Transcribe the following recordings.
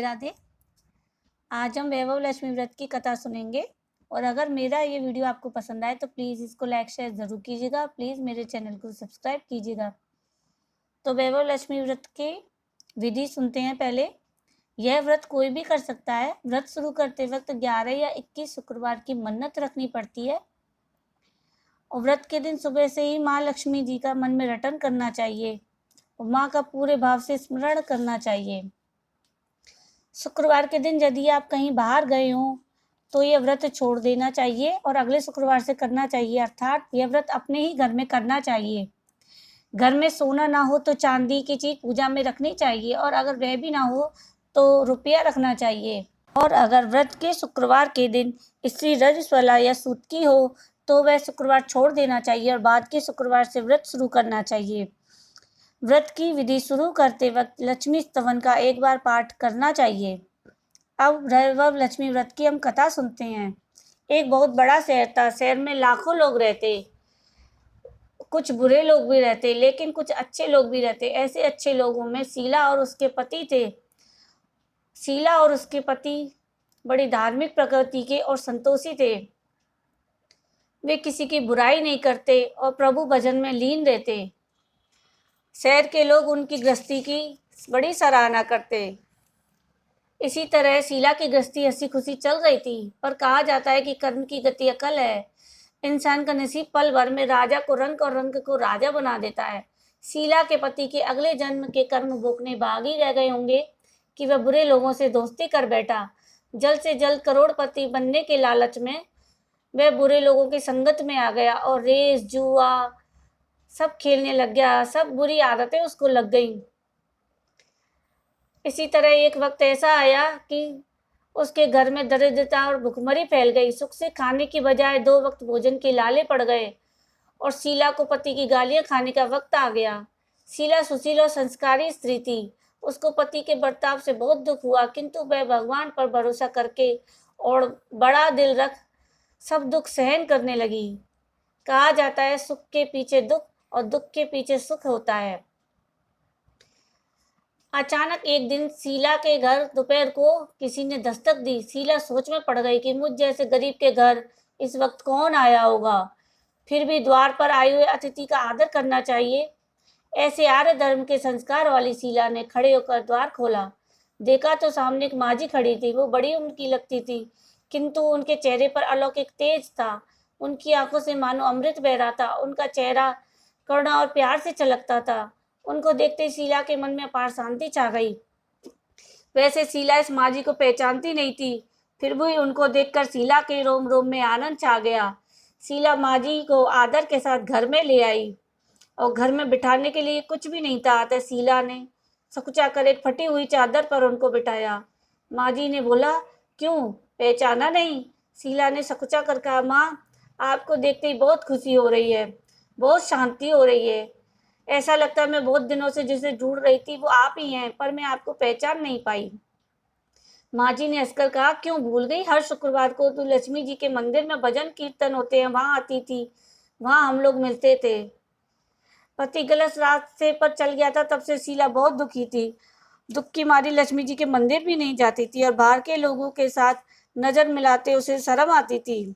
राधे। आज हम वैभव लक्ष्मी व्रत की कथा सुनेंगे और अगर मेरा ये वीडियो आपको पसंद आए तो प्लीज़ इसको लाइक शेयर ज़रूर कीजिएगा। प्लीज़ मेरे चैनल को सब्सक्राइब कीजिएगा। तो वैभव लक्ष्मी व्रत की विधि सुनते हैं पहले। यह व्रत कोई भी कर सकता है। व्रत शुरू करते वक्त 11 या 21 शुक्रवार की मन्नत रखनी पड़ती है और व्रत के दिन सुबह से ही माँ लक्ष्मी जी का मन में रटन करना चाहिए और माँ का पूरे भाव से स्मरण करना चाहिए। शुक्रवार के दिन यदि आप कहीं बाहर गए हों तो यह व्रत छोड़ देना चाहिए और अगले शुक्रवार से करना चाहिए, अर्थात यह व्रत अपने ही घर में करना चाहिए। घर में सोना ना हो तो चांदी की चीज पूजा में रखनी चाहिए और अगर वह भी ना हो तो रुपया रखना चाहिए। और अगर व्रत के शुक्रवार के दिन स्त्री रजस्वला या सूतकी हो तो वह शुक्रवार छोड़ देना चाहिए और बाद के शुक्रवार से व्रत शुरू करना चाहिए। व्रत की विधि शुरू करते वक्त लक्ष्मी स्तवन का एक बार पाठ करना चाहिए। अब वैभव लक्ष्मी व्रत की हम कथा सुनते हैं। एक बहुत बड़ा शहर था। शहर में लाखों लोग रहते, कुछ बुरे लोग भी रहते लेकिन कुछ अच्छे लोग भी रहते। ऐसे अच्छे लोगों में शीला और उसके पति थे। शीला और उसके पति बड़ी धार्मिक प्रकृति के और संतोषी थे। वे किसी की बुराई नहीं करते और प्रभु भजन में लीन रहते। शहर के लोग उनकी गृहस्थी की बड़ी सराहना करते। इसी तरह शीला की गृहस्थी हंसी खुशी चल रही थी, पर कहा जाता है कि कर्म की गति अकल है। इंसान का नसीब पल भर में राजा को रंक और रंक को राजा बना देता है। शीला के पति के अगले जन्म के कर्म भोगने बागी रह गए होंगे कि वह बुरे लोगों से दोस्ती कर बैठा। जल्द से जल्द करोड़पति बनने के लालच में वह बुरे लोगों की संगत में आ गया और रेस जुआ सब खेलने लग गया। सब बुरी आदतें उसको लग गईं। इसी तरह एक वक्त ऐसा आया कि उसके घर में दरिद्रता और भुखमरी फैल गई। सुख से खाने की बजाय 2 वक्त भोजन के लाले पड़ गए और शीला को पति की गालियां खाने का वक्त आ गया। शीला सुशील और संस्कारी स्त्री थी। उसको पति के बर्ताव से बहुत दुख हुआ, किंतु वह भगवान पर भरोसा करके और बड़ा दिल रख सब दुख सहन करने लगी। कहा जाता है सुख के पीछे दुख और दुख के पीछे सुख होता है। अचानक एक दिन शीला के घर दोपहर को किसी ने दस्तक दी। शीला सोच में पड़ गई कि मुझ जैसे गरीब के घर इस वक्त कौन आया होगा। फिर भी द्वार पर आए हुए अतिथि का आदर करना चाहिए। ऐसे आर्य धर्म के संस्कार वाली शीला ने खड़े होकर द्वार खोला। देखा तो सामने एक माझी खड़ी थी। वो बड़ी उनकी लगती थी, किंतु उनके चेहरे पर अलौकिक तेज था। उनकी आंखों से मानो अमृत बह रहा था। उनका चेहरा करुणा और प्यार से चलकता था। उनको देखते शीला के मन में अपार शांति छा गई। वैसे शीला इस माझी को पहचानती नहीं थी, फिर भी उनको देखकर शीला के रोम रोम में आनंद छा गया। शीला माझी को आदर के साथ घर में ले आई और घर में बिठाने के लिए कुछ भी नहीं था, अतः शीला ने सकुचा कर एक फटी हुई चादर पर उनको बिठाया। माझी ने बोला, क्यों पहचाना नहीं? शीला ने सकुचा कर कहा, माँ आपको देखते ही बहुत खुशी हो रही है, बहुत शांति हो रही है। ऐसा लगता है मैं बहुत दिनों से जिसे ढूंढ रही थी वो आप ही हैं, पर मैं आपको पहचान नहीं पाई। माझी ने हंसकर कहा, क्यों भूल गई? हर शुक्रवार को तो लक्ष्मी जी के मंदिर में भजन कीर्तन होते हैं, वहां आती थी, वहां हम लोग मिलते थे। पति गलत रास्ते पर चल गया था, तब से शीला बहुत दुखी थी। दुख की मारी लक्ष्मी जी के मंदिर भी नहीं जाती थी और बाहर के लोगों के साथ नजर मिलाते उसे शर्म आती थी।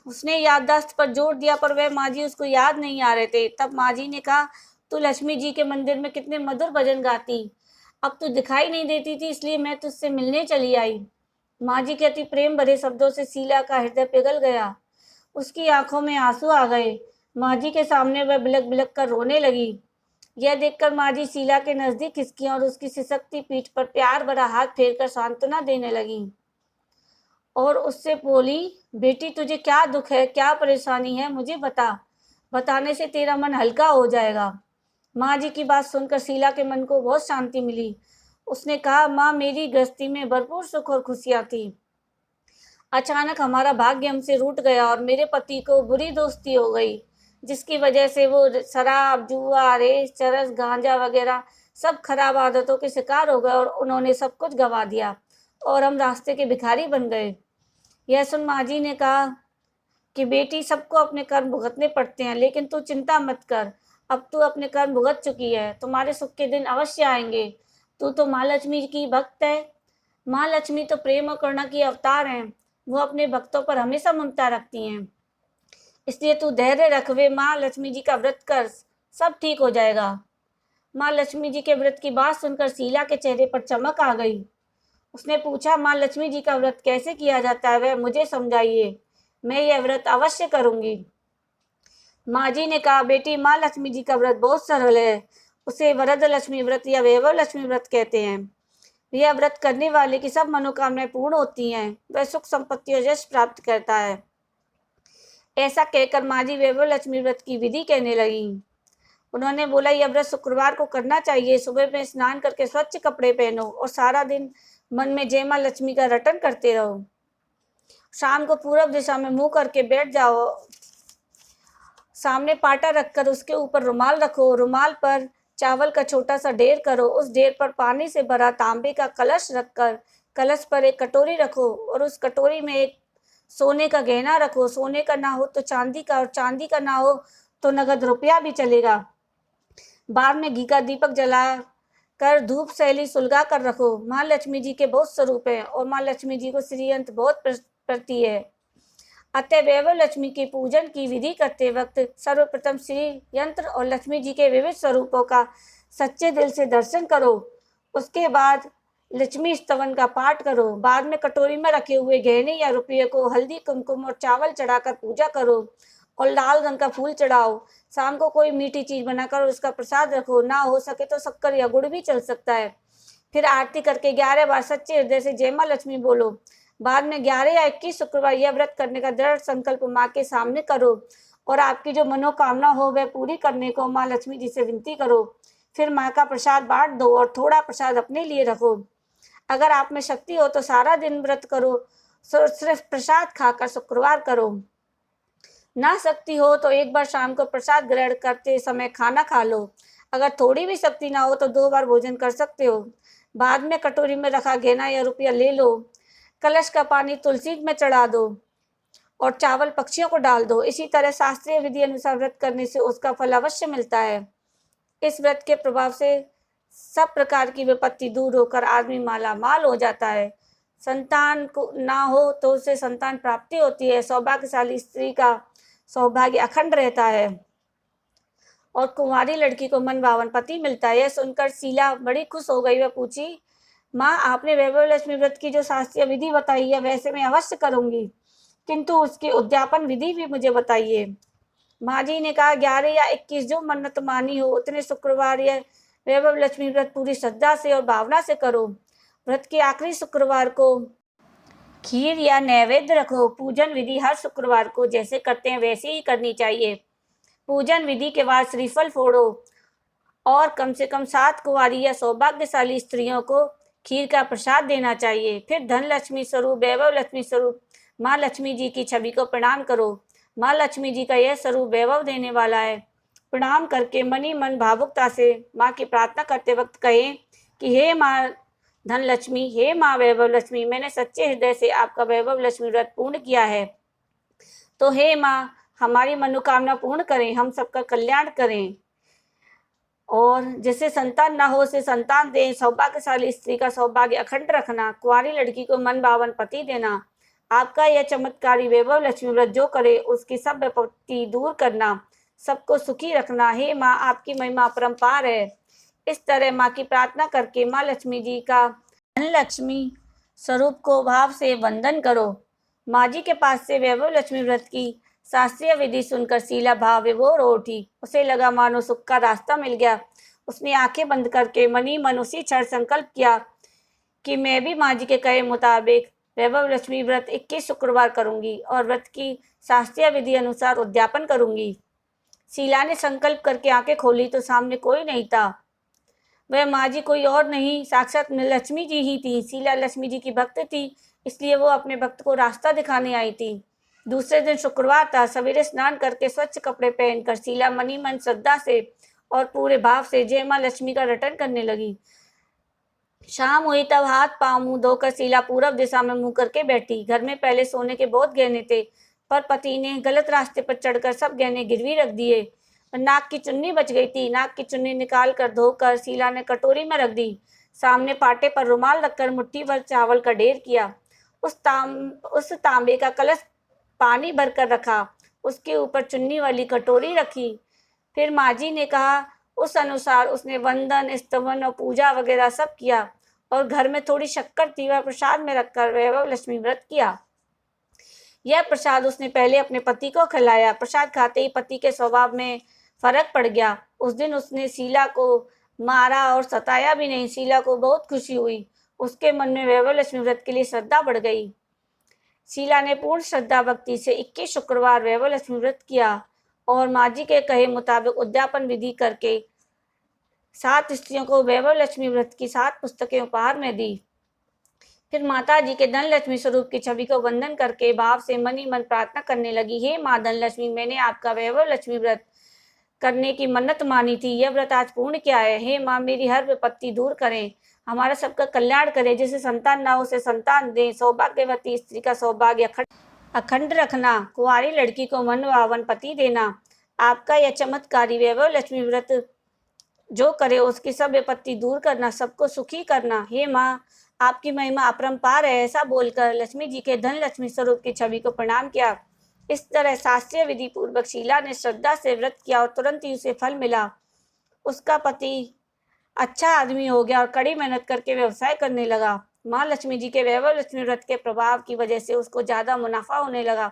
उसने याददाश्त पर जोर दिया, पर वह माझी उसको याद नहीं आ रहे थे। तब माझी ने कहा, तू लक्ष्मी जी के मंदिर में कितने मधुर भजन गाती, अब तू दिखाई नहीं देती थी, इसलिए मैं तुझसे मिलने चली आई। माझी के अति प्रेम भरे शब्दों से शीला का हृदय पिघल गया। उसकी आंखों में आंसू आ गए। माझी के सामने वह बिलक बिलक कर रोने लगी। यह देखकर माझी शीला के नजदीक खिसकी और उसकी सिसकती पीठ पर प्यार भरा हाथ फेरकर सांत्वना देने लगी और उससे बोली, बेटी तुझे क्या दुख है, क्या परेशानी है, मुझे बता, बताने से तेरा मन हल्का हो जाएगा। माँ जी की बात सुनकर शीला के मन को बहुत शांति मिली। उसने कहा, माँ मेरी गृहस्थी में भरपूर सुख और खुशियाँ थी। अचानक हमारा भाग्य हमसे रूठ गया और मेरे पति को बुरी दोस्ती हो गई, जिसकी वजह से वो शराब जुआ रेस चरस गांजा वगैरह सब खराब आदतों के शिकार हो गए और उन्होंने सब कुछ गंवा दिया और हम रास्ते के भिखारी बन गए। यह सुन माझी ने कहा कि बेटी सबको अपने कर्म भुगतने पड़ते हैं, लेकिन तू चिंता मत कर, अब तू अपने कर्म भुगत चुकी है, तुम्हारे सुख के दिन अवश्य आएंगे। तू तो माँ लक्ष्मी की भक्त है। माँ लक्ष्मी तो प्रेम और करुणा की अवतार हैं। वो अपने भक्तों पर हमेशा ममता रखती हैं। इसलिए तू धैर्य रख, वे माँ लक्ष्मी जी का व्रत कर, सब ठीक हो जाएगा। माँ लक्ष्मी जी के व्रत की बात सुनकर शीला के चेहरे पर चमक आ गई। उसने पूछा, माँ लक्ष्मी जी का व्रत कैसे किया जाता है, वह मुझे समझाइए, मैं यह व्रत अवश्य करूंगी। माँ जी ने कहा, बेटी, माँ लक्ष्मी जी का व्रत बहुत सरल है। उसे वरद लक्ष्मी व्रत या वैभव लक्ष्मी व्रत कहते हैं। यह व्रत करने वाले की सब मनोकामनाएं पूर्ण होती हैं। वह सुख संपत्ति और यश प्राप्त करता है। ऐसा कहकर माँ जी वैभव लक्ष्मी व्रत की विधि कहने लगी। उन्होंने बोला, यह व्रत शुक्रवार को करना चाहिए। सुबह में स्नान करके स्वच्छ कपड़े पहनो और सारा दिन मन में जय माँ लक्ष्मी का रटन करते रहो। शाम को पूर्व दिशा में मुंह करके बैठ जाओ। सामने पाटा रखकर उसके ऊपर रुमाल रखो। रुमाल पर चावल का छोटा सा ढेर करो। उस ढेर पर पानी से भरा तांबे का कलश रखकर कलश पर एक कटोरी रखो और उस कटोरी में एक सोने का गहना रखो। सोने का ना हो तो चांदी का, और चांदी का ना हो तो नगद रुपया भी चलेगा। बाद में घी का दीपक जला कर धूप शैली सुलगा कर रखो। माँ लक्ष्मी जी के बहुत स्वरूप हैं और माँ लक्ष्मी जी को श्रीयंत्र बहुत प्रति है। अतः वैभव लक्ष्मी के पूजन की विधि करते वक्त सर्वप्रथम श्री यंत्र और लक्ष्मी जी के विविध स्वरूपों का सच्चे दिल से दर्शन करो। उसके बाद लक्ष्मी स्तवन का पाठ करो। बाद में कटोरी में रखे हुए गहने या रुपये को हल्दी, कुमकुम और चावल चढ़ाकर पूजा करो और लाल रंग का फूल चढ़ाओ। शाम को कोई मीठी चीज बनाकर उसका प्रसाद रखो। ना हो सके तो शक्कर या गुड़ भी चल सकता है। फिर आरती करके 11 बार सच्चे हृदय से जय माँ लक्ष्मी बोलो। बाद में 11 या 21 शुक्रवार यह व्रत करने का दृढ़ संकल्प माँ के सामने करो और आपकी जो मनोकामना हो वह पूरी करने को माँ लक्ष्मी जी से विनती करो। फिर माँ का प्रसाद बांट दो और थोड़ा प्रसाद अपने लिए रखो। अगर आप में शक्ति हो तो सारा दिन व्रत करो, सिर्फ प्रसाद खाकर शुक्रवार करो। ना शक्ति हो तो एक बार शाम को प्रसाद ग्रहण करते समय खाना खा लो। अगर थोड़ी भी शक्ति ना हो तो 2 बार भोजन कर सकते हो। बाद में कटोरी में रखा गहना या रुपया ले लो। कलश का पानी तुलसी में चढ़ा दो और चावल पक्षियों को डाल दो। इसी तरह शास्त्रीय विधि अनुसार व्रत करने से उसका फल अवश्य मिलता है। इस व्रत के प्रभाव से सब प्रकार की विपत्ति दूर होकर आदमी माला माल हो जाता है। संतान को ना हो तो उसे संतान प्राप्ति होती है। सौभाग्यशाली स्त्री का सौभाग्य अखंड रहता है और कुंवारी लड़की को मन भावन पति मिलता है। यह सुनकर शीला बड़ी खुश हो गई। वह पूछी, माँ, आपने वैभव लक्ष्मी व्रत की जो शास्त्रीय विधि बताई है वैसे मैं अवश्य करूंगी, किंतु उसकी उद्यापन विधि भी मुझे बताइए। माँ जी ने कहा, 11 या 21 जो मन्नत मानी हो उतने शुक्रवार यह वैभव लक्ष्मी व्रत पूरी श्रद्धा से और भावना से करो। व्रत के आखिरी शुक्रवार को खीर या नैवेद्य रखो। पूजन विधि हर शुक्रवार को जैसे करते हैं वैसे ही करनी चाहिए। पूजन विधि के बाद श्रीफल फोड़ो और कम से कम 7 कुंवारी या सौभाग्यशाली स्त्रियों को खीर का प्रसाद देना चाहिए। फिर धन लक्ष्मी स्वरूप, वैभव लक्ष्मी स्वरूप माँ लक्ष्मी जी की छवि को प्रणाम करो। माँ लक्ष्मी जी का यह स्वरूप वैभव देने वाला है। प्रणाम करके मनी मन भावुकता से माँ की प्रार्थना करते वक्त कहें कि हे माँ धन लक्ष्मी, हे माँ वैभव लक्ष्मी, मैंने सच्चे हृदय से आपका वैभव लक्ष्मी व्रत पूर्ण किया है, तो हे माँ हमारी मनोकामना पूर्ण करें, हम सबका कल्याण करें और जिसे संतान ना हो उसे संतान दें। सौभाग्यशाली स्त्री का सौभाग्य अखंड रखना, कुंवारी लड़की को मन भावन पति देना। आपका यह चमत्कारी वैभव लक्ष्मी व्रत जो करे उसकी सब विपत्ति दूर करना, सबको सुखी रखना। हे माँ, आपकी महिमा अपरंपार है। इस तरह माँ की प्रार्थना करके माँ लक्ष्मी जी का धन लक्ष्मी स्वरूप को भाव से वंदन करो। माँ जी के पास से वैभव लक्ष्मी व्रत की शास्त्रीय विधि सुनकर शीला भाव विभोर हो उठी। उसे लगा मानो सुख का रास्ता मिल गया। उसने आंखें बंद करके मनी मन उसी क्षण संकल्प किया कि मैं भी माँ जी के कहे मुताबिक वैभव लक्ष्मी व्रत 21 शुक्रवार करूंगी और व्रत की शास्त्रीय विधि अनुसार उद्यापन करूंगी। शीला ने संकल्प करके आंखें खोली तो सामने कोई नहीं था। वह माँ जी कोई और नहीं, साक्षात लक्ष्मी जी ही थी। शीला लक्ष्मी जी की भक्त थी, इसलिए वो अपने भक्त को रास्ता दिखाने आई थी। दूसरे दिन शुक्रवार था। सवेरे स्नान करके स्वच्छ कपड़े पहनकर शीला मनी मन श्रद्धा से और पूरे भाव से जय माँ लक्ष्मी का रटन करने लगी। शाम हुई तब हाथ पांव मुंह धोकर शीला पूर्व दिशा में मुंह करके बैठी। घर में पहले सोने के बहुत गहने थे, पर पति ने गलत रास्ते पर चढ़कर सब गहने गिरवी रख दिए। नाक की चुन्नी बच गई थी। नाक की चुन्नी निकाल कर धोकर शीला ने कटोरी में रख दी। सामने पाटे पर रुमाल रखकर मुट्ठी भर चावल का ढेर किया। उस तांबे का कलश पानी भरकर रखा। उसके ऊपर चुन्नी वाली कटोरी रखी। फिर माँ जी ने कहा, उस अनुसार उसने वंदन, स्तवन और पूजा वगैरह सब किया और घर में थोड़ी शक्कर तीवर प्रसाद में रखकर वैभव लक्ष्मी व्रत किया। यह प्रसाद उसने पहले अपने पति को खिलाया। प्रसाद खाते ही पति के स्वभाव में फर्क पड़ गया। उस दिन उसने शीला को मारा और सताया भी नहीं। शीला को बहुत खुशी हुई। उसके मन में वैभव लक्ष्मी व्रत के लिए श्रद्धा बढ़ गई। शीला ने पूर्ण श्रद्धा भक्ति से 21 शुक्रवार वैभव लक्ष्मी व्रत किया और माँ जी के कहे मुताबिक उद्यापन विधि करके 7 स्त्रियों को वैभव लक्ष्मी व्रत की 7 पुस्तकें उपहार में दी। फिर माता जी के धन लक्ष्मी स्वरूप की छवि को वंदन करके भाव से मन ही मन प्रार्थना करने लगी, हे माँ धन लक्ष्मी, मैंने आपका वैभव लक्ष्मी व्रत करने की मन्नत मानी थी। यह व्रत आज पूर्ण किया है। हे माँ, मेरी हर विपत्ति दूर करें, हमारा सबका कल्याण करें। जिसे संतान ना हो उसे संतान दें, सौभाग्यवती स्त्री का सौभाग्य अखंड रखना, कुंवारी लड़की को मनभावन पति देना। आपका यह चमत्कारी वैभव लक्ष्मी व्रत जो करे उसकी सब विपत्ति दूर करना, सबको सुखी करना। हे माँ, आपकी महिमा अपरंपार है। ऐसा बोलकर लक्ष्मी जी के धन लक्ष्मी स्वरूप की छवि को प्रणाम किया। इस तरह शास्त्रीय विधि पूर्वक शीला ने श्रद्धा से व्रत किया और तुरंत ही उसे फल मिला। उसका पति अच्छा आदमी हो गया और कड़ी मेहनत करके व्यवसाय करने लगा। माँ लक्ष्मी जी के वैभव लक्ष्मी व्रत के प्रभाव की वजह से उसको ज्यादा मुनाफा होने लगा।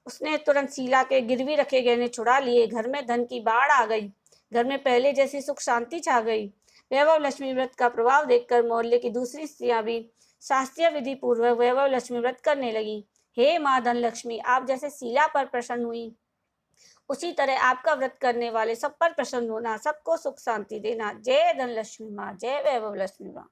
उसने तुरंत शीला के गिरवी रखे गहने छुड़ा लिए। घर में धन की बाढ़ आ गई। घर में पहले जैसी सुख शांति छा गई। वैभव लक्ष्मी व्रत का प्रभाव देखकर मोहल्ले की दूसरी स्त्रियां भी शास्त्रीय विधि पूर्वक वैभव लक्ष्मी व्रत करने लगी। हे माँ धन लक्ष्मी, आप जैसे शीला पर प्रसन्न हुई, उसी तरह आपका व्रत करने वाले सब पर प्रसन्न होना, सबको सुख शांति देना। जय धन लक्ष्मी माँ, जय वैभव लक्ष्मी माँ।